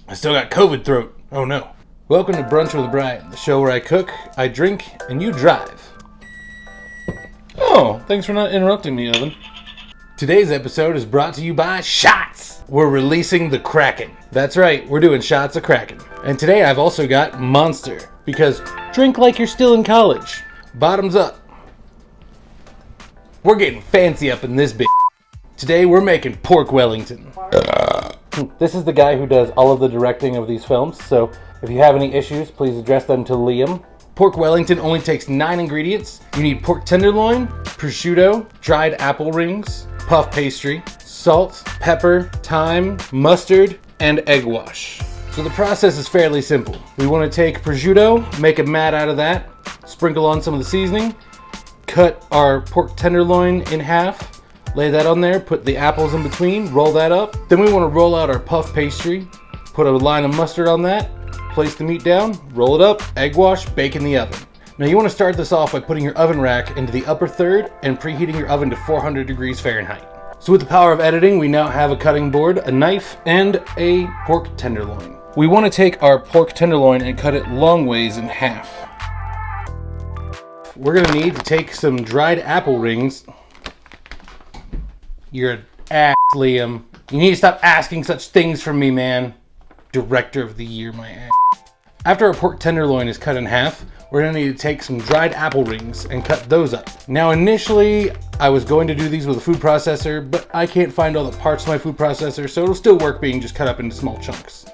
I still got COVID throat. Oh no. Welcome to Brunchin with Bryan, the show where I cook, I drink, and you drive. Oh, thanks for not interrupting me, Evan. Today's episode is brought to you by shots. We're releasing the Kraken. That's right, we're doing shots of Kraken. And today I've also got Monster, because drink like you're still in college. Bottoms up. We're getting fancy up in this bitch. Today we're making pork Wellington. This is the guy who does all of the directing of these films, so if you have any issues, please address them to Liam. Pork Wellington only takes 9 ingredients. You need pork tenderloin, prosciutto, dried apple rings, puff pastry, salt, pepper, thyme, mustard, and egg wash. So the process is fairly simple. We want to take prosciutto, make a mat out of that, sprinkle on some of the seasoning, cut our pork tenderloin in half, lay that on there, put the apples in between, roll that up. Then we want to roll out our puff pastry, put a line of mustard on that, place the meat down, roll it up, egg wash, bake in the oven. Now you want to start this off by putting your oven rack into the upper third and preheating your oven to 400 degrees Fahrenheit. So with the power of editing, we now have a cutting board, a knife, and a pork tenderloin. We want to take our pork tenderloin and cut it long ways in half. We're going to need to take some dried apple rings. You're an ass, Liam. You need to stop asking such things from me, man. Director of the year, my ass. After our pork tenderloin is cut in half, we're going to need to take some dried apple rings and cut those up. Now initially, I was going to do these with a food processor, but I can't find all the parts of my food processor, so it'll still work being just cut up into small chunks.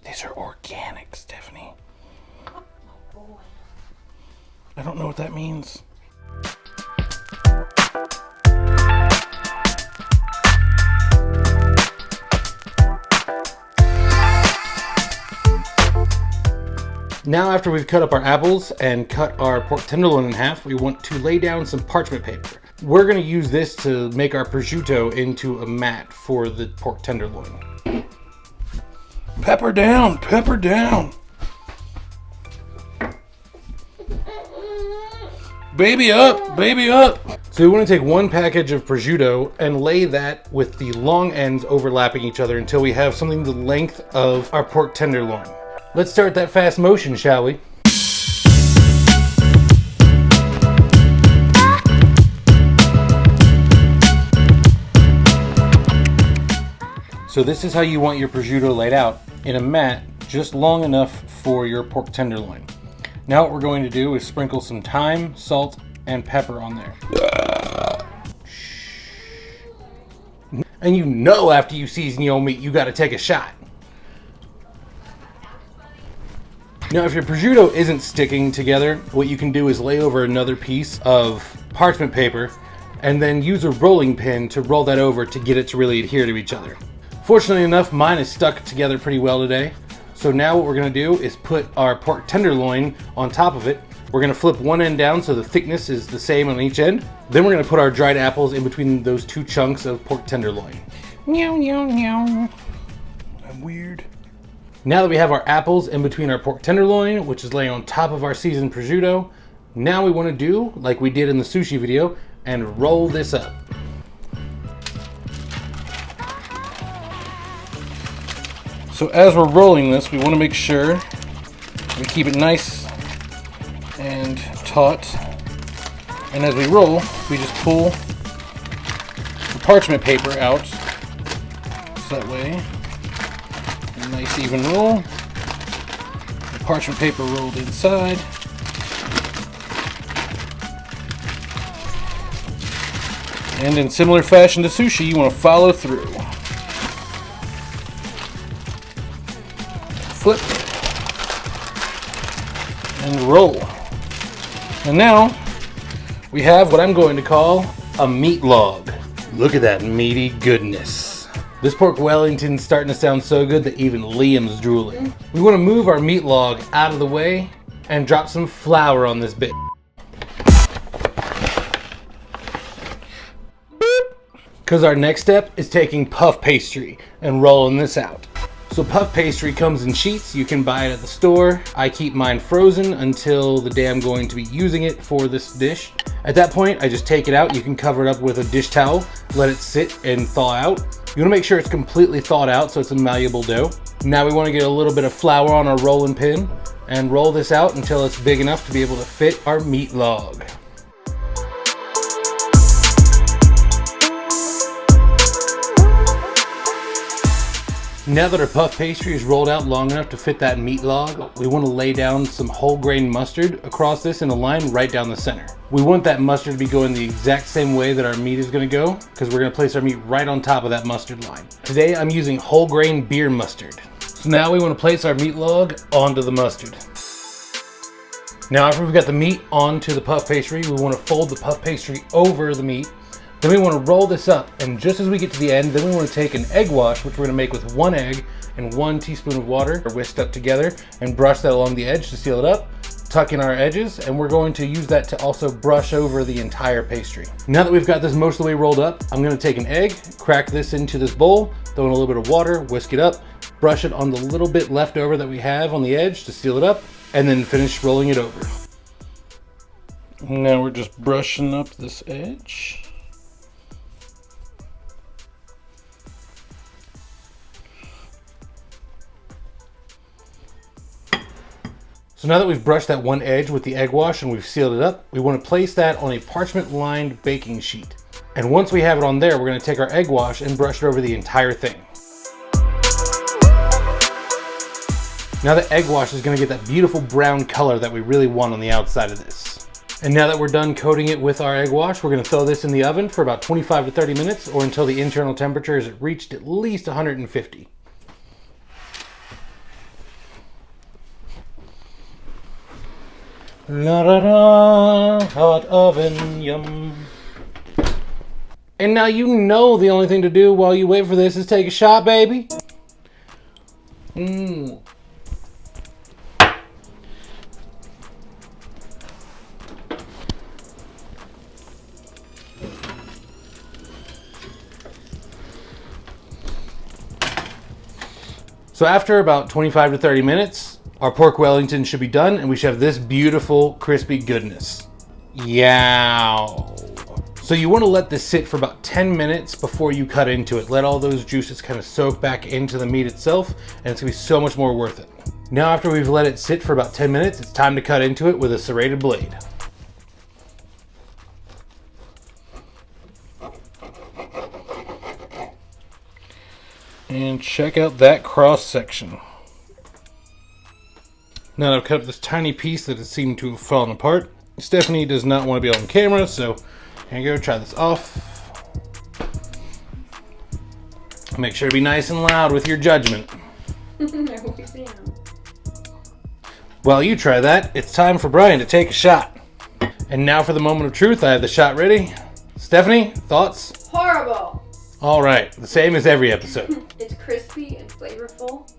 These are organic, Stephanie. I don't know what that means. Now after we've cut up our apples and cut our pork tenderloin in half, we want to lay down some parchment paper. We're going to use this to make our prosciutto into a mat for the pork tenderloin. Pepper down, pepper down. Baby up, baby up. So we want to take one package of prosciutto and lay that with the long ends overlapping each other until we have something the length of our pork tenderloin. Let's start that fast motion, shall we? So this is how you want your prosciutto laid out, in a mat just long enough for your pork tenderloin. Now what we're going to do is sprinkle some thyme, salt, and pepper on there. And you know after you season your meat, you gotta take a shot. Now, if your prosciutto isn't sticking together, what you can do is lay over another piece of parchment paper and then use a rolling pin to roll that over to get it to really adhere to each other. Fortunately enough, mine is stuck together pretty well today. So now what we're going to do is put our pork tenderloin on top of it. We're going to flip one end down so the thickness is the same on each end. Then we're going to put our dried apples in between those 2 chunks of pork tenderloin. Meow, meow, meow. I'm weird. Now that we have our apples in between our pork tenderloin, which is laying on top of our seasoned prosciutto, now we want to do, like we did in the sushi video, and roll this up. So as we're rolling this, we want to make sure we keep it nice and taut. And as we roll, we just pull the parchment paper out. So that way, a nice even roll. The parchment paper rolled inside. And in similar fashion to sushi, you want to follow through. Flip. And roll. And now, we have what I'm going to call a meat log. Look at that meaty goodness. This pork Wellington's starting to sound so good that even Liam's drooling. We want to move our meat log out of the way and drop some flour on this bit. Because our next step is taking puff pastry and rolling this out. So puff pastry comes in sheets. You can buy it at the store. I keep mine frozen until the day I'm going to be using it for this dish. At that point, I just take it out. You can cover it up with a dish towel, let it sit and thaw out. You want to make sure it's completely thawed out so it's a malleable dough. Now we want to get a little bit of flour on our rolling pin and roll this out until it's big enough to be able to fit our meat log. Now that our puff pastry is rolled out long enough to fit that meat log, we want to lay down some whole grain mustard across this in a line right down the center. We want that mustard to be going the exact same way that our meat is going to go, because we're going to place our meat right on top of that mustard line. Today I'm using whole grain beer mustard. So now we want to place our meat log onto the mustard. Now after we've got the meat onto the puff pastry, we want to fold the puff pastry over the meat. Then we want to roll this up, and just as we get to the end, then we want to take an egg wash, which we're going to make with 1 egg and 1 teaspoon of water whisked up together, and brush that along the edge to seal it up, tuck in our edges, and we're going to use that to also brush over the entire pastry. Now that we've got this most of the way rolled up, I'm going to take an egg, crack this into this bowl, throw in a little bit of water, whisk it up, brush it on the little bit left over that we have on the edge to seal it up, and then finish rolling it over. Now we're just brushing up this edge. So now that we've brushed that one edge with the egg wash and we've sealed it up, we want to place that on a parchment lined baking sheet. And once we have it on there, we're going to take our egg wash and brush it over the entire thing. Now the egg wash is going to get that beautiful brown color that we really want on the outside of this. And now that we're done coating it with our egg wash, we're going to throw this in the oven for about 25 to 30 minutes or until the internal temperature is reached at least 150. La da da, hot oven, yum. And now you know the only thing to do while you wait for this is take a shot, baby. So after about 25 to 30 minutes, our pork Wellington should be done and we should have this beautiful crispy goodness. Yow. So you want to let this sit for about 10 minutes before you cut into it. Let all those juices kind of soak back into the meat itself, and it's going to be so much more worth it. Now after we've let it sit for about 10 minutes, it's time to cut into it with a serrated blade. And check out that cross section. Now that I've cut up this tiny piece that has seemed to have fallen apart, Stephanie does not want to be on camera, so here you go, try this off. Make sure to be nice and loud with your judgment. While you try that, it's time for Bryan to take a shot. And now for the moment of truth, I have the shot ready. Stephanie, thoughts? Horrible. All right, the same as every episode. It's crispy and flavorful.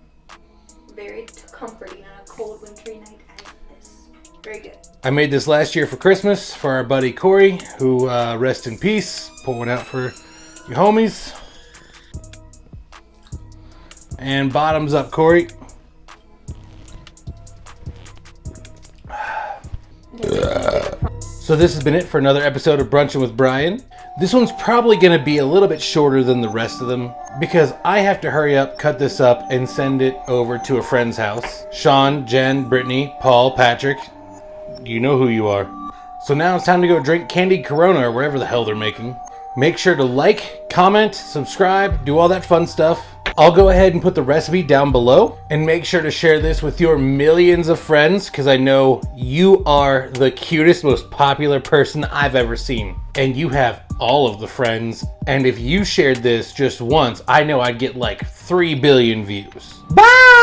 Very comforting on a cold wintry night like this. Very good. I made this last year for Christmas for our buddy Corey, who rest in peace. Pour one out for your homies. And bottoms up, Corey. So this has been it for another episode of Brunchin with Bryan. This one's probably going to be a little bit shorter than the rest of them because I have to hurry up, cut this up, and send it over to a friend's house. Sean, Jen, Brittany, Paul, Patrick, you know who you are. So now it's time to go drink candied Corona or whatever the hell they're making. Make sure to like, comment, subscribe, do all that fun stuff. I'll go ahead and put the recipe down below, and make sure to share this with your millions of friends because I know you are the cutest, most popular person I've ever seen. And you have all of the friends, and if you shared this just once, I know I'd get like 3 billion views. Bye!